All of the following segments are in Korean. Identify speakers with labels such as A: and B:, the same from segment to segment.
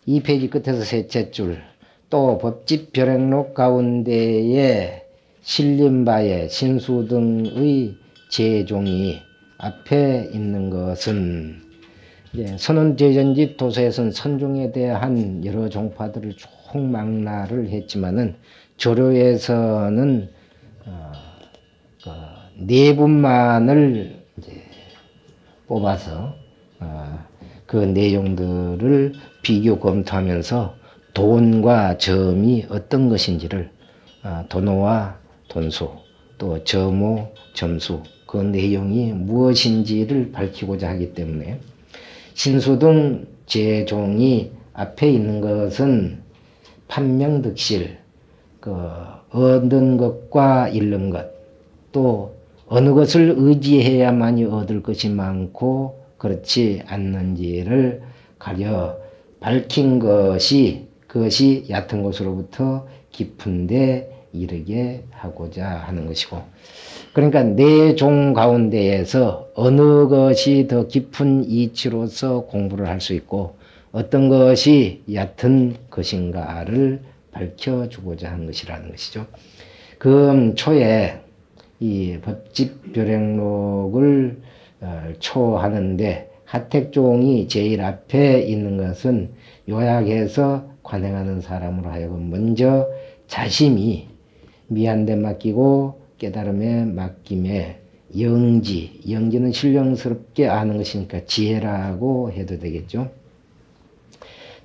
A: 이 페이지 끝에서 셋째 줄, 또 법집 별행록 가운데에 실린 바에 신수 등의 제종이 앞에 있는 것은 선원제전집 도서에서는 선종에 대한 여러 종파들을 총망라를 했지만은 조료에서는 네 분만을 이제 뽑아서 그 내용들을 비교 검토하면서 돈과 점이 어떤 것인지를 돈호와 돈수 또 점호 점수 그 내용이 무엇인지를 밝히고자 하기 때문에 신수등 제종이 앞에 있는 것은 판명득실 얻는 것과 잃는 것 또 어느 것을 의지해야만이 얻을 것이 많고 그렇지 않는지를 가려 밝힌 것이 그것이 얕은 곳으로부터 깊은데 이르게 하고자 하는 것이고 그러니까 네 종 가운데에서 어느 것이 더 깊은 이치로서 공부를 할 수 있고 어떤 것이 얕은 것인가를 밝혀주고자 하는 것이라는 것이죠. 그 초에 이 법집 별행록을 초하는데 하택종이 제일 앞에 있는 것은 요약해서 관행하는 사람으로 하여금 먼저 자심이 미한데 맡기고 깨달음에 맡김에 영지는 신령스럽게 아는 것이니까 지혜라고 해도 되겠죠.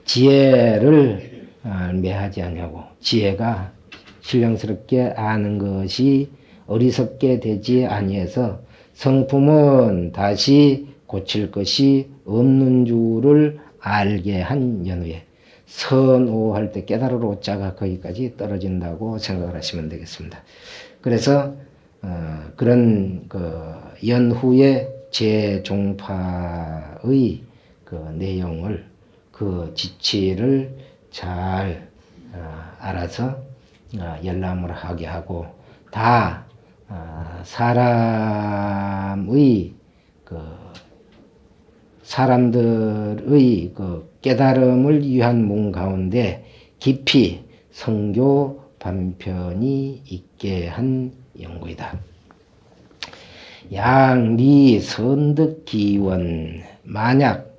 A: 지혜를 매하지 않냐고 지혜가 신령스럽게 아는 것이 어리석게 되지 아니해서 성품은 다시 고칠 것이 없는 줄을 알게 한 연후에 선오할 때 깨달으러 오자가 거기까지 떨어진다고 생각을 하시면 되겠습니다. 그래서 그런 연후의 제종파의 내용을 지치를 잘 알아서 열람을 하게 하고 다 사람들의 깨달음을 위한 문 가운데 깊이 성교 반편이 있게 한 연구이다. 양리 선득기원 만약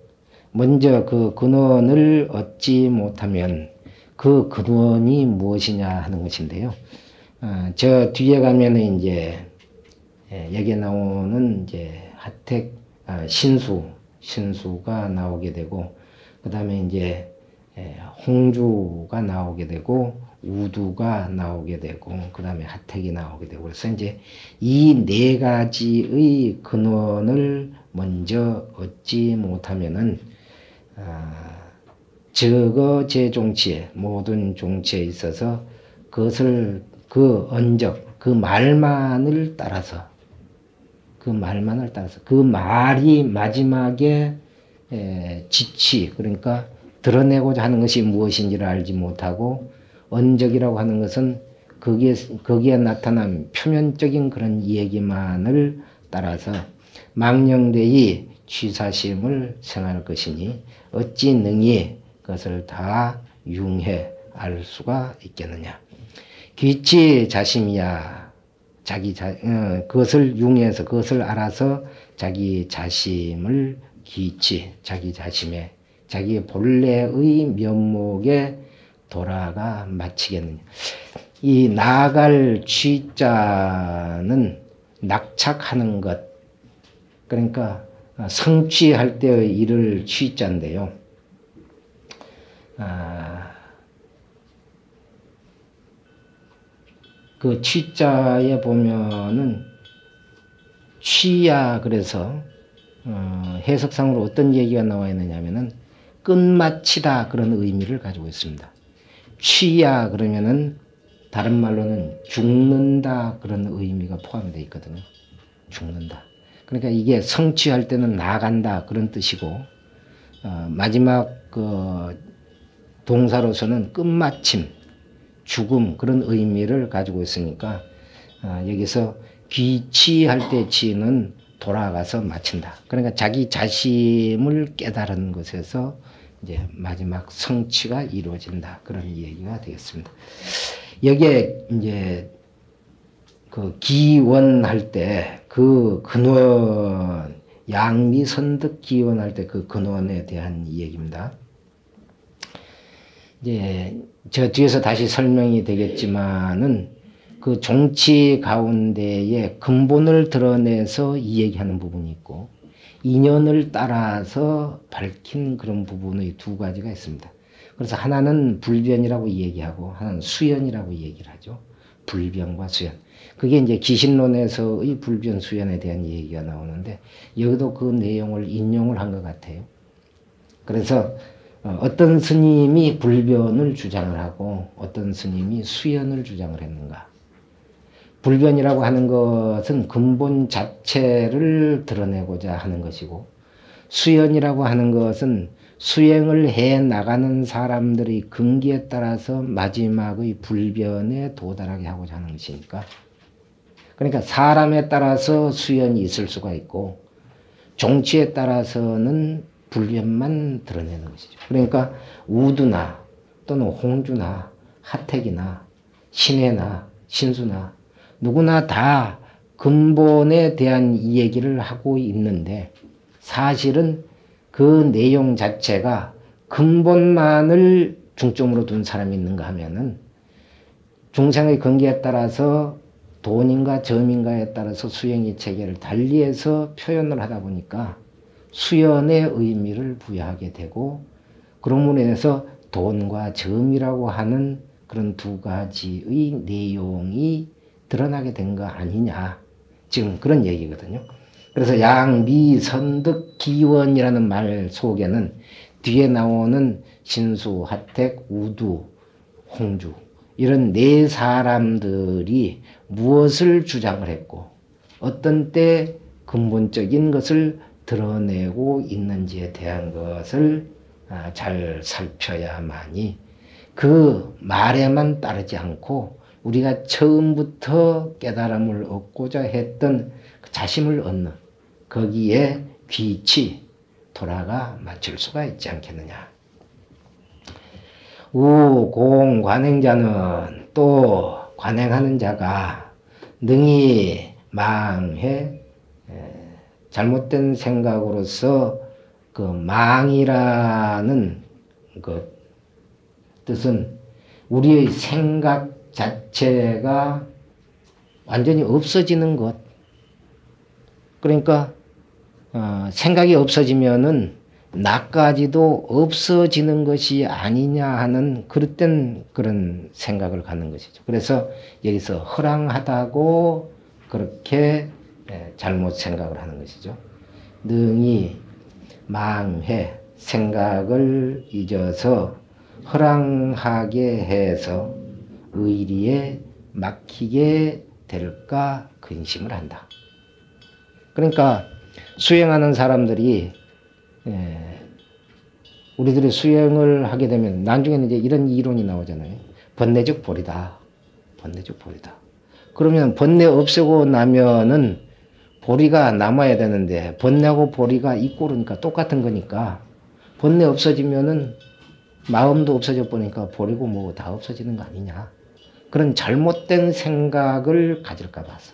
A: 먼저 그 근원을 얻지 못하면 그 근원이 무엇이냐 하는 것인데요. 저 뒤에 가면은 이제 여기에 나오는 이제 하택 신수가 나오게 되고 그 다음에 이제 홍주가 나오게 되고 우두가 나오게 되고 그 다음에 하택이 나오게 되고 그래서 이제 이 네 가지의 근원을 먼저 얻지 못하면은 저거 제종치에 모든 종치에 있어서 그것을 그 언적 그 말만을 따라서 그 말이 마지막에 지치 그러니까 드러내고자 하는 것이 무엇인지를 알지 못하고 언적이라고 하는 것은 거기에 나타난 표면적인 그런 얘기만을 따라서 망령되이 취사심을 생할 것이니 어찌 능히 그것을 다 융해 알 수가 있겠느냐. 귀치 자심이야. 그것을 융해서 그것을 알아서 자기 자심을 자기 자심에 자기 본래의 면목에 돌아가 마치겠느냐. 이 나아갈 취자는 낙착하는 것 그러니까 성취할 때의 일을 취자인데요. 그 취자에 보면은 취야 그래서 해석상으로 어떤 얘기가 나와 있느냐 하면은 끝마치다 그런 의미를 가지고 있습니다. 취야 그러면은 다른 말로는 죽는다 그런 의미가 포함되어 있거든요. 죽는다. 그러니까 이게 성취할 때는 나아간다 그런 뜻이고 마지막 동사로서는 끝마침 죽음 그런 의미를 가지고 있으니까 여기서 귀취할 때 취는 돌아가서 마친다. 그러니까 자기 자심을 깨달은 것에서 이제 마지막 성취가 이루어진다. 그런 얘기가 되겠습니다. 여기에 이제 그 기원할 때 그 근원, 양미선득 기원할 때 그 근원에 대한 얘기입니다. 이제 제가 뒤에서 다시 설명이 되겠지만은 그 종치 가운데에 근본을 드러내서 이 얘기하는 부분이 있고 인연을 따라서 밝힌 그런 부분의 두 가지가 있습니다. 그래서 하나는 불변이라고 얘기하고 하나는 수연이라고 얘기를 하죠. 불변과 수연. 그게 이제 기신론에서의 불변 수연에 대한 얘기가 나오는데 여기도 그 내용을 인용을 한 것 같아요. 그래서 어떤 스님이 불변을 주장을 하고 어떤 스님이 수연을 주장을 했는가. 불변이라고 하는 것은 근본 자체를 드러내고자 하는 것이고 수연이라고 하는 것은 수행을 해 나가는 사람들의 근기에 따라서 마지막의 불변에 도달하게 하고자 하는 것이니까 그러니까 사람에 따라서 수연이 있을 수가 있고 종치에 따라서는 불변만 드러내는 것이죠. 그러니까 우두나 또는 홍주나 하택이나 신해나 신수나 누구나 다 근본에 대한 얘기를 하고 있는데 사실은 그 내용 자체가 근본만을 중점으로 둔 사람이 있는가 하면은 중생의 근기에 따라서 돈인가 점인가에 따라서 수행의 체계를 달리해서 표현을 하다 보니까 수연의 의미를 부여하게 되고 그런 면에서 돈과 점이라고 하는 그런 두 가지의 내용이 드러나게 된 거 아니냐. 지금 그런 얘기거든요. 그래서 양미 선득 기원이라는 말 속에는 뒤에 나오는 신수, 하택, 우두, 홍주 이런 네 사람들이 무엇을 주장을 했고 어떤 때 근본적인 것을 드러내고 있는지에 대한 것을 잘 살펴야만이 그 말에만 따르지 않고 우리가 처음부터 깨달음을 얻고자 했던 그 자심을 얻는 거기에 귀치 돌아가 맞출 수가 있지 않겠느냐. 우공 관행자는 또 관행하는 자가 능히 망해 잘못된 생각으로서 그 망이라는 그 뜻은 우리의 생각 자체가 완전히 없어지는 것. 그러니까 생각이 없어지면은 나까지도 없어지는 것이 아니냐 하는 그릇된 그런 생각을 갖는 것이죠. 그래서 여기서 허랑하다고 그렇게 잘못 생각을 하는 것이죠. 능히 망해 생각을 잊어서 허랑하게 해서 의리에 막히게 될까 근심을 한다. 그러니까 수행하는 사람들이 우리들이 수행을 하게 되면 나중에는 이제 이런 이론이 나오잖아요. 번뇌적 보리다. 번뇌적 보리다. 그러면 번뇌 없애고 나면은 보리가 남아야 되는데 번뇌하고 보리가 있고 그러니까 똑같은 거니까 번뇌 없어지면은 마음도 없어져 버리니까 보리고 뭐 다 없어지는 거 아니냐. 그런 잘못된 생각을 가질까 봐서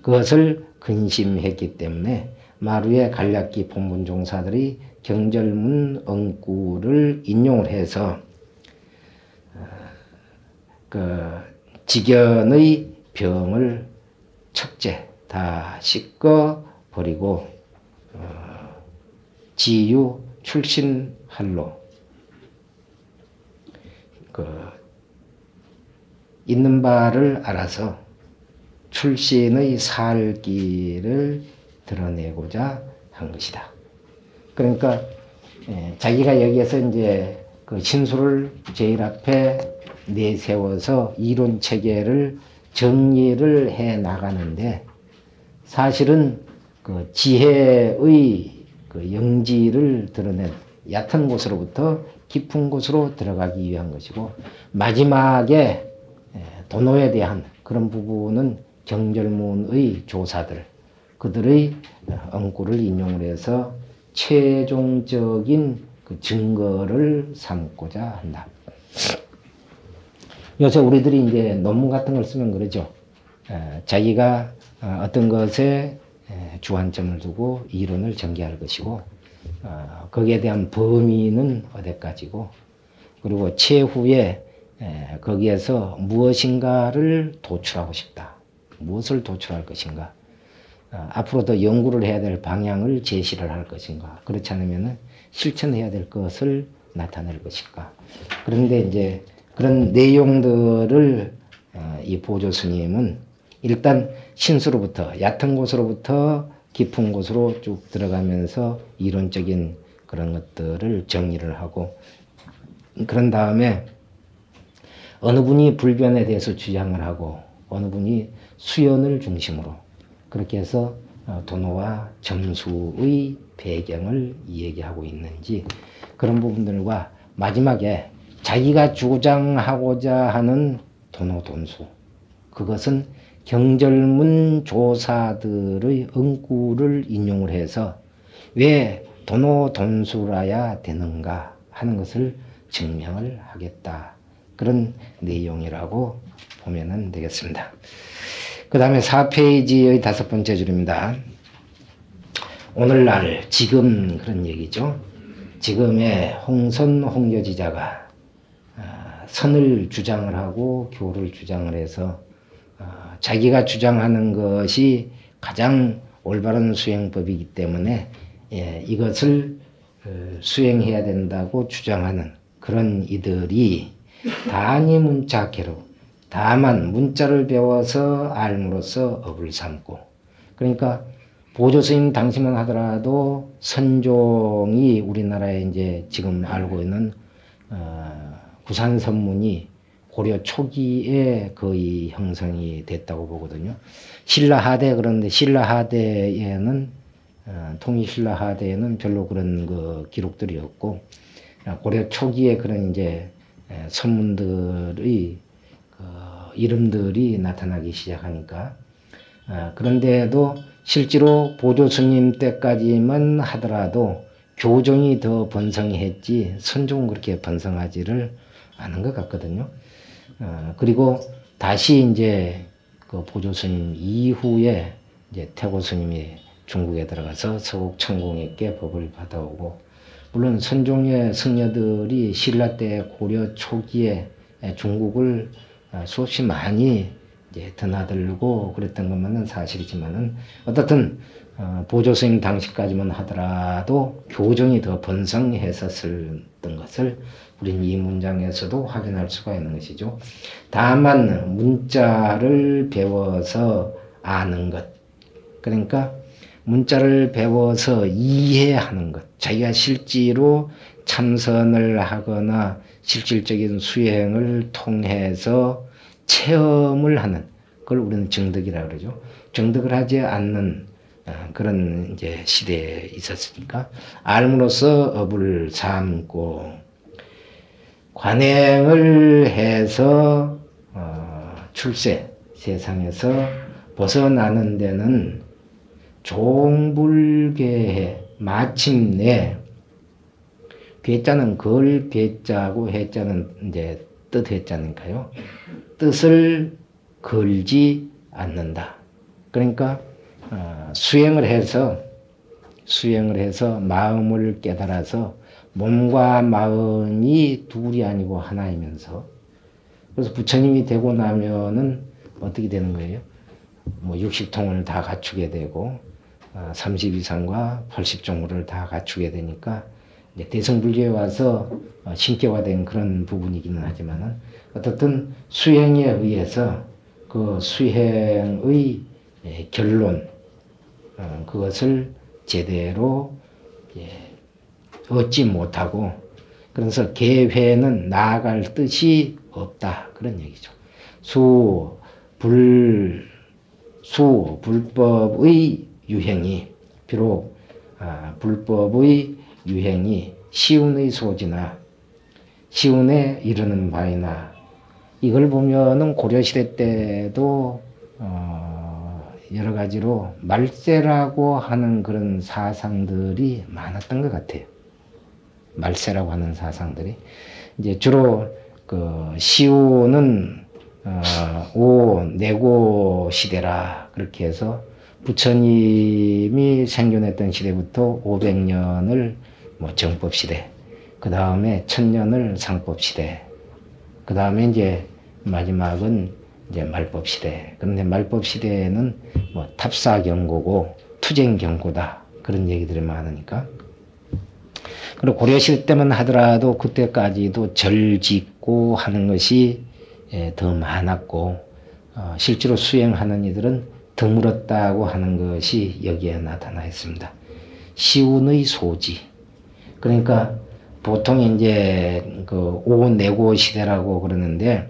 A: 그것을 근심했기 때문에 마루의 간략기 본문 종사들이 경절문 엉구를 인용을 해서 그 직연의 병을 척제 다 씻어 버리고 지유 출신할로 그 있는 바를 알아서 출신의 살기를 드러내고자 한 것이다. 그러니까 자기가 여기에서 이제 그 신수를 제일 앞에 내세워서 이론 체계를 정리를 해 나가는데 사실은 그 지혜의 그 영지를 드러낸 얕은 곳으로부터 깊은 곳으로 들어가기 위한 것이고 마지막에 도노에 대한 그런 부분은 경절문의 조사들 그들의 언구를 인용을 해서 최종적인 그 증거를 삼고자 한다. 요새 우리들이 이제 논문 같은 걸 쓰면 그러죠. 자기가 어떤 것에 주안점을 두고 이론을 전개할 것이고, 거기에 대한 범위는 어디까지고, 그리고 최후에 거기에서 무엇인가를 도출하고 싶다. 무엇을 도출할 것인가. 앞으로 더 연구를 해야 될 방향을 제시를 할 것인가. 그렇지 않으면 실천해야 될 것을 나타낼 것인가. 그런데 이제 그런 내용들을 이 보조 스님은 일단 신수로부터, 얕은 곳으로부터 깊은 곳으로 쭉 들어가면서 이론적인 그런 것들을 정리를 하고, 그런 다음에 어느 분이 불변에 대해서 주장을 하고 어느 분이 수연을 중심으로 그렇게 해서 도노와 점수의 배경을 얘기하고 있는지, 그런 부분들과 마지막에 자기가 주장하고자 하는 도노 돈수, 그것은 경절문 조사들의 응구를 인용을 해서 왜 도노 돈수라야 되는가 하는 것을 증명을 하겠다. 그런 내용이라고 보면 되겠습니다. 그 다음에 4페이지의 5번째 줄입니다. 오늘날, 지금, 그런 얘기죠. 지금의 홍선 홍여지자가 선을 주장을 하고 교를 주장을 해서 자기가 주장하는 것이 가장 올바른 수행법이기 때문에 이것을 수행해야 된다고 주장하는 그런 이들이 단위 문자계로, 다만 문자를 배워서 알므로써 업을 삼고, 그러니까 보조스님 당시만 하더라도 선종이 우리나라에 이제 지금 알고 있는 구산선문이 고려 초기에 거의 형성이 됐다고 보거든요. 신라하대, 그런데 신라하대에는 통일신라하대에는 별로 그런 그 기록들이 없고, 고려 초기에 그런 이제 선문들의 그 이름들이 나타나기 시작하니까, 그런데도 실제로 보조 스님 때까지만 하더라도 교종이 더 번성이 했지 선종은 그렇게 번성하지를 않은 것 같거든요. 그리고 다시 이제 그 보조 스님 이후에 이제 태고 스님이 중국에 들어가서 서국 천공에게 법을 받아오고, 물론 선종의 승려들이 신라 때 고려 초기에 중국을 수없이 많이 이제 드나들고 그랬던 것만은 사실이지만은, 어떻든 보조 스님 당시까지만 하더라도 교종이 더 번성했었던 것을 우리는 이 문장에서도 확인할 수가 있는 것이죠. 다만 문자를 배워서 아는 것, 그러니까 문자를 배워서 이해하는 것, 자기가 실제로 참선을 하거나 실질적인 수행을 통해서 체험을 하는 그걸 우리는 정득이라고 그러죠. 정득을 하지 않는 그런 이제 시대에 있었으니까 알므로써 업을 삼고 관행을 해서 출세, 세상에서 벗어나는 데는 종불괴해, 마침내, 괴자는 걸 괴자고 해자는 이제 뜻 해자니까요. 뜻을 걸지 않는다. 그러니까 수행을 해서 마음을 깨달아서 몸과 마음이 둘이 아니고 하나이면서, 그래서 부처님이 되고 나면은 어떻게 되는 거예요? 뭐 60통을 다 갖추게 되고 32상과 80종물을 다 갖추게 되니까 이제 대성불교에 와서 신격화된 그런 부분이기는 하지만은, 어떻든 수행에 의해서 그 수행의 결론, 그것을 제대로 얻지 못하고, 그래서 계회는 나아갈 뜻이 없다, 그런 얘기죠. 불법의 유행이, 비록 불법의 유행이 시운의 소지나 시운에 이르는 바이나, 이걸 보면은 고려시대 때도 여러 가지로 말세라고 하는 그런 사상들이 많았던 것 같아요. 말세라고 하는 사상들이. 이제 주로 그 시우는 오내고 시대라 그렇게 해서 부처님이 생존했던 시대부터 500년을 뭐 정법시대, 그 다음에 1000년을 상법시대, 그 다음에 이제 마지막은 이제 말법시대. 그런데 말법시대에는 뭐 탑사경고고 투쟁경고다 그런 얘기들이 많으니까. 그리고 고려시대 때만 하더라도 그때까지도 절 짓고 하는 것이 더 많았고 실제로 수행하는 이들은 드물었다고 하는 것이 여기에 나타나 있습니다. 시운의 소지. 그러니까 보통 이제 그 오내고 시대라고 그러는데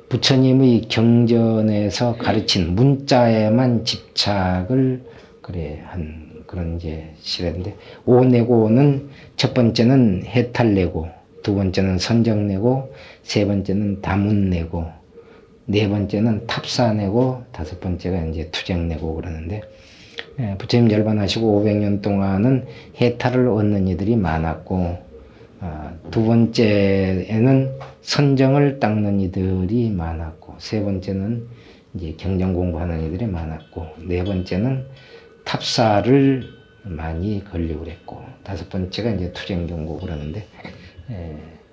A: 부처님의 경전에서 가르친 문자에만 집착을 그래 한 그런 이제 시대인데, 오내고는 첫 번째는 해탈내고, 두 번째는 선정내고, 세 번째는 다문내고, 네 번째는 탑사내고, 다섯 번째가 이제 투쟁내고 그러는데, 부처님 열반하시고 500년 동안은 해탈을 얻는 이들이 많았고, 두 번째에는 선정을 닦는 이들이 많았고, 세 번째는 이제 경전 공부하는 이들이 많았고, 네 번째는 탑사를 많이 걸리고 그랬고, 다섯 번째가 이제 투쟁 경고 그러는데,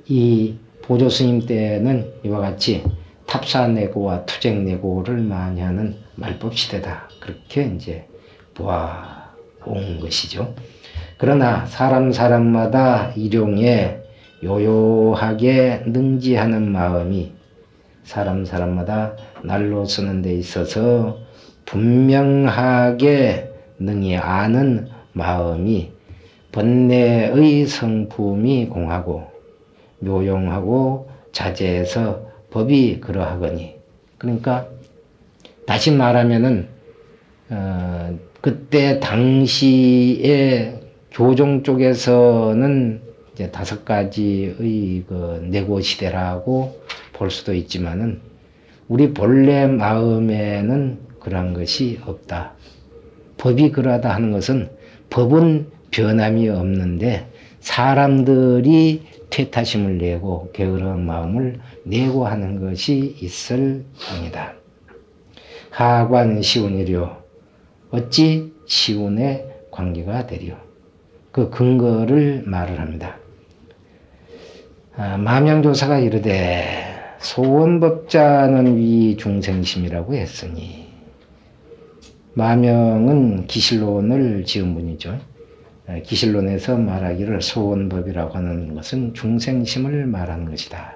A: 이 보조 스님 때는 이와 같이 탑사내고와 투쟁내고를 많이 하는 말법 시대다. 그렇게 이제 보아온 것이죠. 그러나 사람마다 일용에 요요하게 능지하는 마음이 사람마다 날로 쓰는 데 있어서 분명하게 능히 아는 마음이 번뇌의 성품이 공하고 묘용하고 자제해서 법이 그러하거니. 그러니까 다시 말하면은 그때 당시에 교종 쪽에서는 이제 5가지의 그 내고 시대라고 볼 수도 있지만은 우리 본래 마음에는 그러한 것이 없다. 법이 그러하다 하는 것은 법은 변함이 없는데 사람들이 퇴타심을 내고 게으른 마음을 내고 하는 것이 있을 뿐이다. 하관 시운이려 어찌 시운의 관계가 되리요. 그 근거를 말을 합니다. 마명조사가 이르되 소원법자는 위 중생심이라고 했으니, 마명은 기실론을 지은 분이죠. 기실론에서 말하기를 소원법이라고 하는 것은 중생심을 말하는 것이다.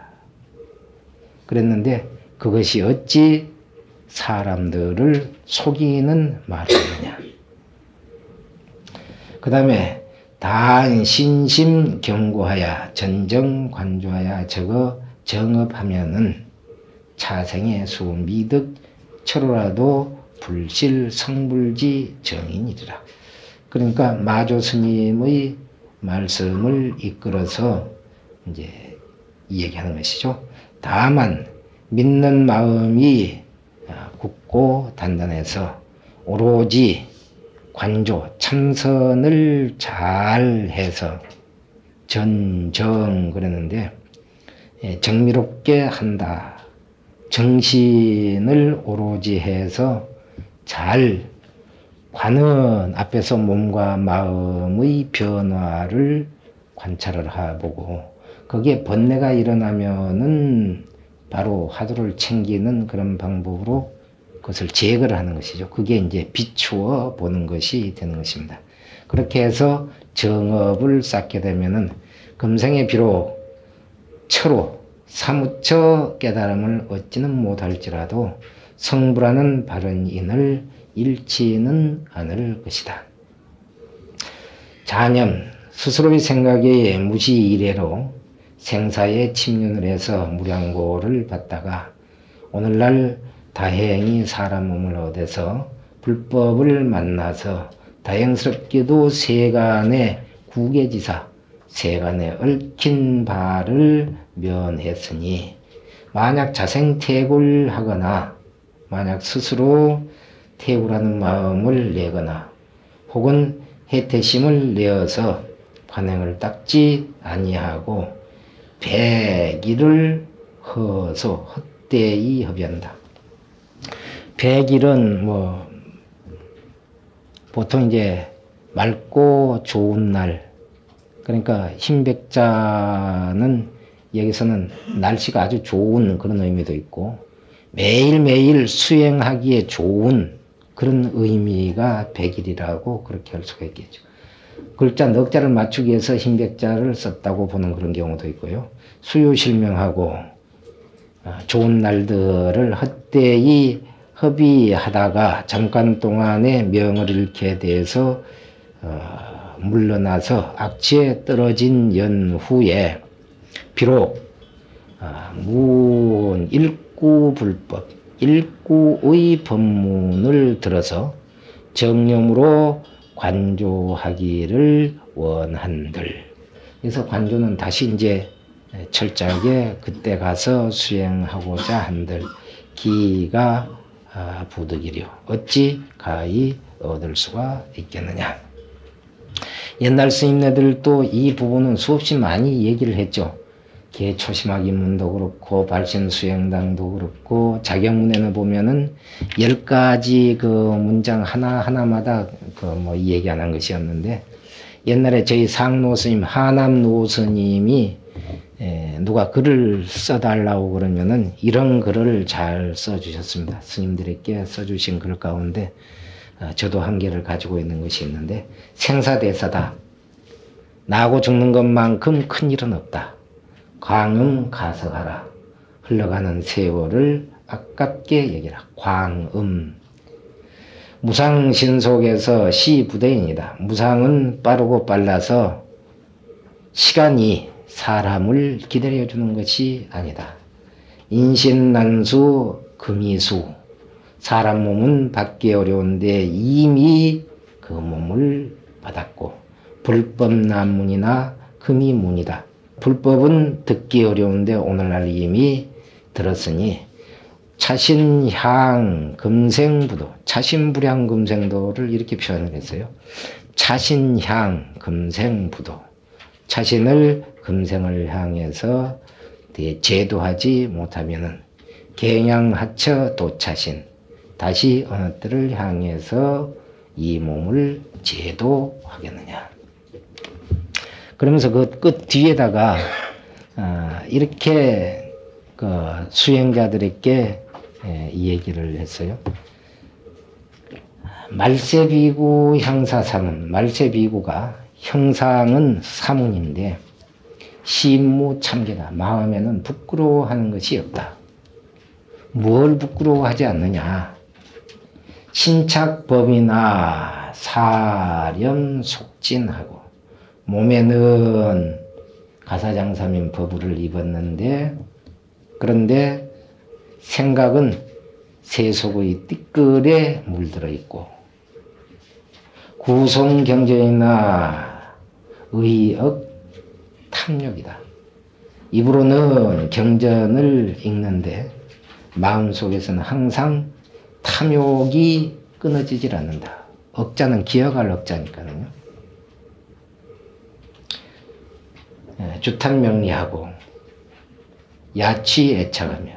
A: 그랬는데 그것이 어찌 사람들을 속이는 말이냐. 그 다음에 단신심 경고하야 전정관조하야 저거 정업하면은 차생의 수미득 철호라도 불실 성불지 정인이리라. 그러니까 마조 스님의 말씀을 이끌어서 이제 이 얘기하는 것이죠. 다만 믿는 마음이 굳고 단단해서 오로지 관조 참선을 잘 해서 전정 그랬는데 정미롭게 한다. 정신을 오로지 해서 잘 관은 앞에서 몸과 마음의 변화를 관찰을 해보고 거기에 번뇌가 일어나면은 바로 화두를 챙기는 그런 방법으로 그것을 제거를 하는 것이죠. 그게 이제 비추어 보는 것이 되는 것입니다. 그렇게 해서 정업을 쌓게 되면은 금생에 비록 처로 사무처 깨달음을 얻지는 못할지라도 성불하는 바른 인을 잃지는 않을 것이다. 자념, 스스로의 생각에 무시 이래로 생사에 침륜을 해서 무량고를 받다가 오늘날 다행히 사람 몸을 얻어서 불법을 만나서 다행스럽게도 세간의 구계지사, 세간에 얽힌 바를 면했으니 만약 자생퇴골하거나 만약 스스로 태우라는 마음을 내거나 혹은 해태심을 내어서 관행을 닦지 아니하고 백일을 허소 헛되이 허비한다. 백일은 뭐 보통 이제 맑고 좋은 날, 그러니까 흰백자는 여기서는 날씨가 아주 좋은 그런 의미도 있고 매일매일 수행하기에 좋은 그런 의미가 백일이라고 그렇게 할 수가 있겠죠. 글자 넉 자를 맞추기 위해서 흰백자를 썼다고 보는 그런 경우도 있고요. 수요실명하고 좋은 날들을 헛되이 허비하다가 잠깐 동안의 명을 잃게 돼서 물러나서 악취에 떨어진 연후에 비록 문 일구불법 일구의 법문을 들어서 정념으로 관조하기를 원한들. 그래서 관조는 다시 이제 철저하게 그때 가서 수행하고자 한들 기가 부득이려 어찌 가히 얻을 수가 있겠느냐. 옛날 스님네들도 이 부분은 수없이 많이 얘기를 했죠. 개초심학입문도 그렇고 발신수행당도 그렇고 자경문에는 보면은 10가지 그 문장 하나하나마다 그 뭐 얘기 안 한 것이 없는데, 옛날에 저희 상노 스님 하남노 스님이 누가 글을 써달라고 그러면은 이런 글을 잘 써주셨습니다. 스님들에게 써주신 글 가운데 저도 한 개를 가지고 있는 것이 있는데, 생사대사다. 나고 죽는 것만큼 큰 일은 없다. 광음 가석하라. 흘러가는 세월을 아깝게 여기라. 광음. 무상신 속에서 시부대인이다. 무상은 빠르고 빨라서 시간이 사람을 기다려주는 것이 아니다. 인신난수 금이수. 사람 몸은 받기 어려운데 이미 그 몸을 받았고, 불법난문이나 금이문이다. 불법은 듣기 어려운데 오늘날 이미 들었으니 차신향 금생부도, 차신불향 금생도를 이렇게 표현을 했어요. 차신향 금생부도, 차신을 금생을 향해서 제도하지 못하면은 갱양하처 도차신, 다시 어느 때를 향해서 이 몸을 제도하겠느냐. 그러면서 그 끝 뒤에다가 이렇게 그 수행자들에게 이 얘기를 했어요. 말세비구 형사사문. 말세비구가 형상은 사문인데 심무 참계다. 마음에는 부끄러워하는 것이 없다. 뭘 부끄러워하지 않느냐. 신착법이나 사렴 속진하고, 몸에는 가사장사민 법을 입었는데, 그런데 생각은 세속의 띠끌에 물들어 있고, 구성경전이나 의억 탐욕이다. 입으로는 경전을 읽는데 마음속에서는 항상 탐욕이 끊어지질 않는다. 억자는 기어갈 억자니까요. 주탐명리하고 야취 애착하며,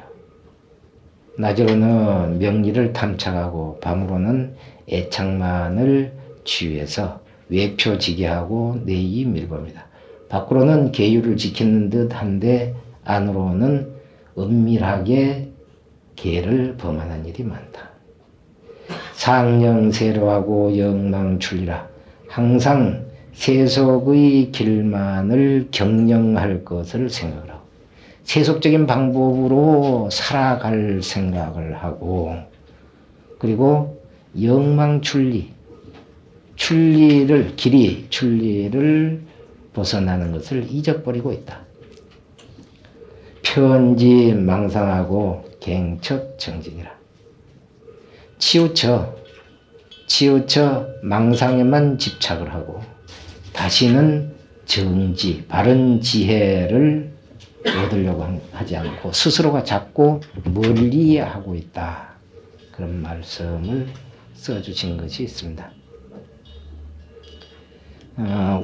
A: 낮으로는 명리를 탐착하고 밤으로는 애착만을 취해서 외표지게하고 내이 밀봅니다. 밖으로는 계율을 지키는 듯 한데 안으로는 은밀하게 계를 범하는 일이 많다. 상령세로하고 영망출리라. 항상 세속의 길만을 경영할 것을 생각을 하고 세속적인 방법으로 살아갈 생각을 하고, 그리고 영망출리, 출리를 벗어나는 것을 잊어버리고 있다. 편지 망상하고 갱척 정진이라. 치우쳐 망상에만 집착을 하고 다시는 정지, 바른 지혜를 얻으려고 하지 않고 스스로가 자꾸 멀리하고 있다. 그런 말씀을 써주신 것이 있습니다.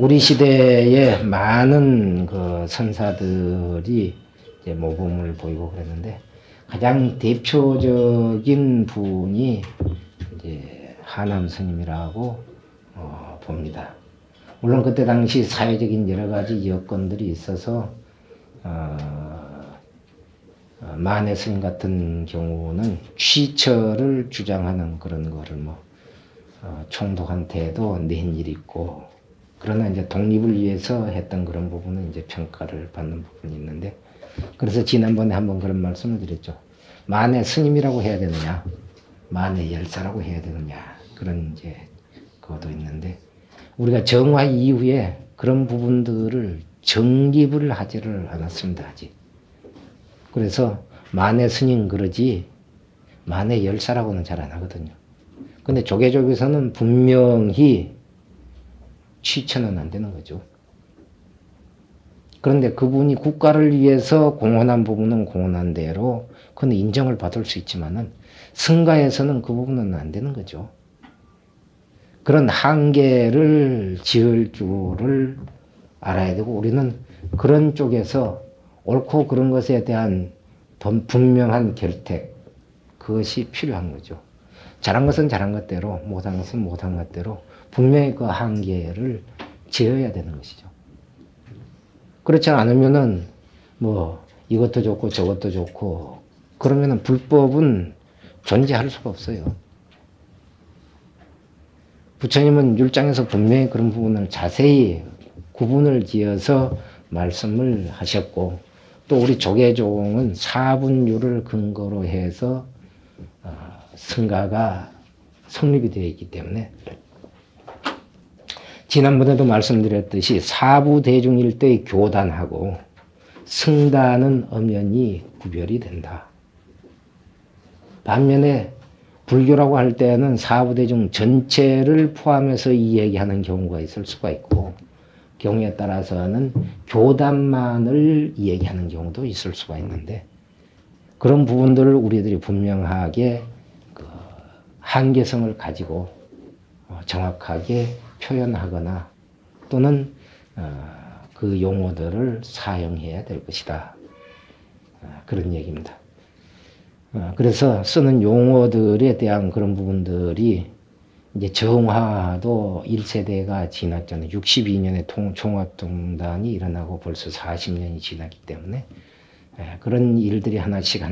A: 우리 시대에 많은 그 선사들이 이제 모범을 보이고 그랬는데 가장 대표적인 분이 이제 하남 스님이라고 봅니다. 물론 그때 당시 사회적인 여러 가지 여건들이 있어서 만해 스님 같은 경우는 취처를 주장하는 그런 거를 총독한테도 낸 일이 있고, 그러나 이제 독립을 위해서 했던 그런 부분은 이제 평가를 받는 부분이 있는데, 그래서 지난번에 한번 그런 말씀을 드렸죠. 만해 스님이라고 해야 되느냐, 만해 열사라고 해야 되느냐, 그런 이제 그것도 있는데, 우리가 정화 이후에 그런 부분들을 정립을 하지를 않았습니다, 아직. 그래서 만해 스님 그러지 만해 열사라고는 잘 안 하거든요. 근데 조계족에서는 분명히 취처는 안 되는 거죠. 그런데 그분이 국가를 위해서 공헌한 부분은 공헌한 대로 그건 인정을 받을 수 있지만은 승가에서는 그 부분은 안 되는 거죠. 그런 한계를 지을 줄을 알아야 되고, 우리는 그런 쪽에서 옳고 그런 것에 대한 분명한 결택, 그것이 필요한 거죠. 잘한 것은 잘한 것대로, 못한 것은 못한 것대로 분명히 그 한계를 지어야 되는 것이죠. 그렇지 않으면은 이것도 좋고 저것도 좋고 그러면은 불법은 존재할 수가 없어요. 부처님은 율장에서 분명히 그런 부분을 자세히 구분을 지어서 말씀을 하셨고, 또 우리 조계종은 사분율을 근거로 해서 승가가 성립이 되어 있기 때문에, 지난번에도 말씀드렸듯이 사부대중일대의 교단하고 승단은 엄연히 구별이 된다. 반면에 불교라고 할 때는 사부대중 전체를 포함해서 이야기하는 경우가 있을 수가 있고, 경우에 따라서는 교단만을 이야기하는 경우도 있을 수가 있는데, 그런 부분들을 우리들이 분명하게 그 한계성을 가지고 정확하게 표현하거나 또는 그 용어들을 사용해야 될 것이다. 그런 얘기입니다. 그래서 쓰는 용어들에 대한 그런 부분들이 이제 정화도 1세대가 지났잖아요. 62년에 종합동단이 일어나고 벌써 40년이 지났기 때문에 그런 일들이 하나씩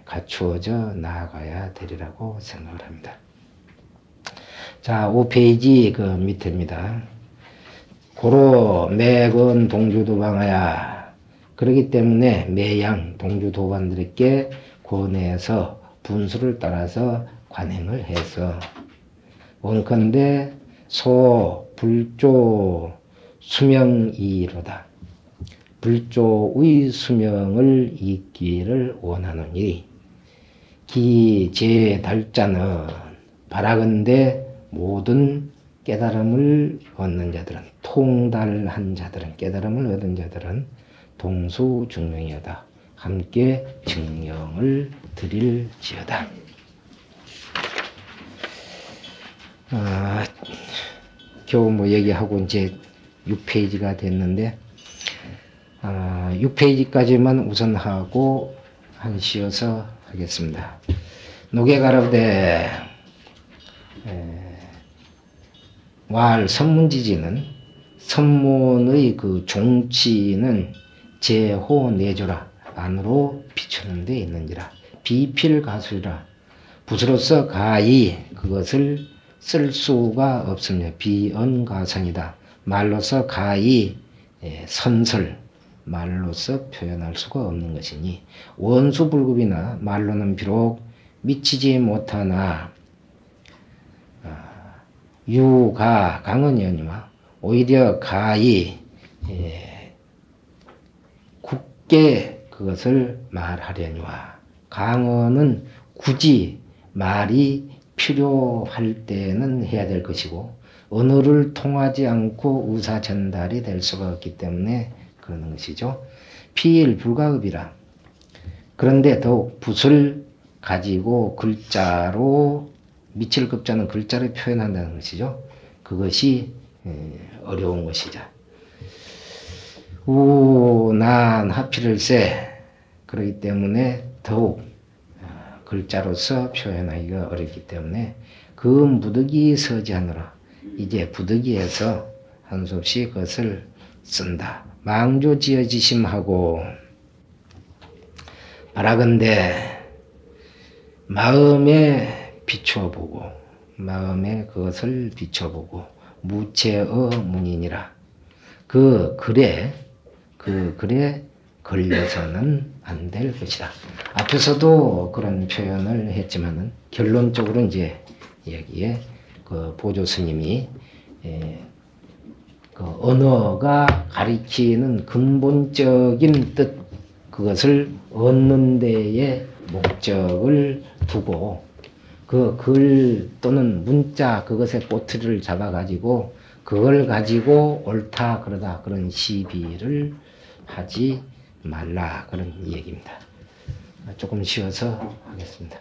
A: 갖추어져 나아가야 되리라고 생각을 합니다. 자, 5페이지 그 밑에입니다. 고로 매건 동주도방하야. 그렇기 때문에 매양 동주도반들에게 권해서 분수를 따라서 관행을 해서, 원컨대 소 불조 수명이로다. 불조의 수명을 잇기를 원하노니 기 제달자는 바라건대 모든 깨달음을 얻는 자들은, 통달한 자들은, 깨달음을 얻은 자들은 동수 증명이다. 함께 증명을 드릴지어다. 겨우 얘기하고 이제 6페이지가 됐는데, 6페이지까지만 우선 하고 쉬어서 하겠습니다. 노계가로되 왈 선문지지는, 선문의 그 종치는 제호 내조라 안으로 비추는 데 있는지라. 비필가술이라. 붓으로서 가히 그것을 쓸 수가 없으며 비언가상이다. 말로서 가히 선설, 말로서 표현할 수가 없는 것이니, 원수불급이나 말로는 비록 미치지 못하나 유가 강언이오니와 오히려 가히 굳게 그것을 말하려니와. 강언은 굳이 말이 필요할 때는 해야 될 것이고, 언어를 통하지 않고 의사 전달이 될 수가 없기 때문에 그러는 것이죠. 피일 불가업이라. 그런데 더욱 붓을 가지고 글자로 미칠 급자는 글자로 표현한다는 것이죠. 그것이 어려운 것이죠. 난 하필일세 그렇기 때문에 더욱 글자로서 표현하기가 어렵기 때문에 그 무더기 서지하느라 이제 부득이해서 한 수 없이 그것을 쓴다. 망조지어지심하고 바라건대 마음에 비춰보고 마음에 그것을 비춰보고 무체의 문이니라. 그 글에 걸려서는 안 될 것이다. 앞에서도 그런 표현을 했지만은 결론적으로 이제 여기에 그 보조 스님이 그 언어가 가리키는 근본적인 뜻 그것을 얻는 데에 목적을 두고 그 글 또는 문자 그것의 꼬투리를 잡아가지고 그걸 가지고 옳다 그러다 그런 시비를 하지 말라 그런 얘기입니다. 조금 쉬어서 하겠습니다.